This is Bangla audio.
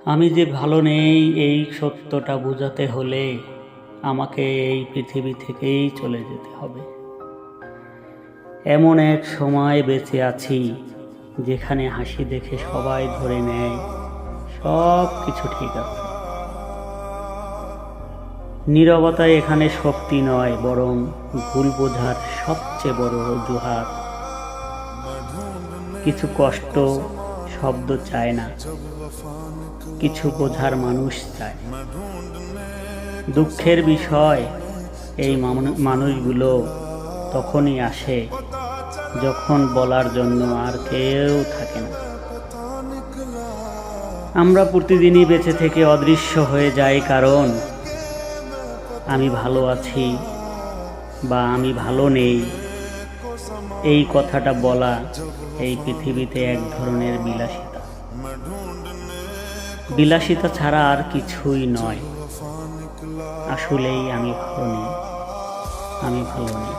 আমি যে ভালো নেই এই সত্যটা বোঝাতে হলে আমাকে এই পৃথিবী থেকেই চলে যেতে হবে। এমন এক সময় বেঁচে আছি যেখানে হাসি দেখে সবাই ধরে নেয় সব কিছু ঠিক আছে। নীরবতায় এখানে শক্তি নয়, বরং ভুল বোঝার সবচেয়ে বড় অজুহাত। কিছু কষ্ট শব্দ চায় না, কিছু বোঝার মানুষ চায়। দুঃখের বিষয় এই মানুষগুলো তখনই আসে যখন বলার জন্য আর কেউ থাকে না। আমরা প্রতিদিনই বেঁচে থেকে অদৃশ্য হয়ে যাই, কারণ আমি ভালো আছি বা আমি ভালো নেই এই কথাটা বলা এই পৃথিবীতে এক ধরনের বিলাসিতা। বিলাসিতা ছাড়া আর কিছুই নয়। আসলেই আমি ভালো নেই।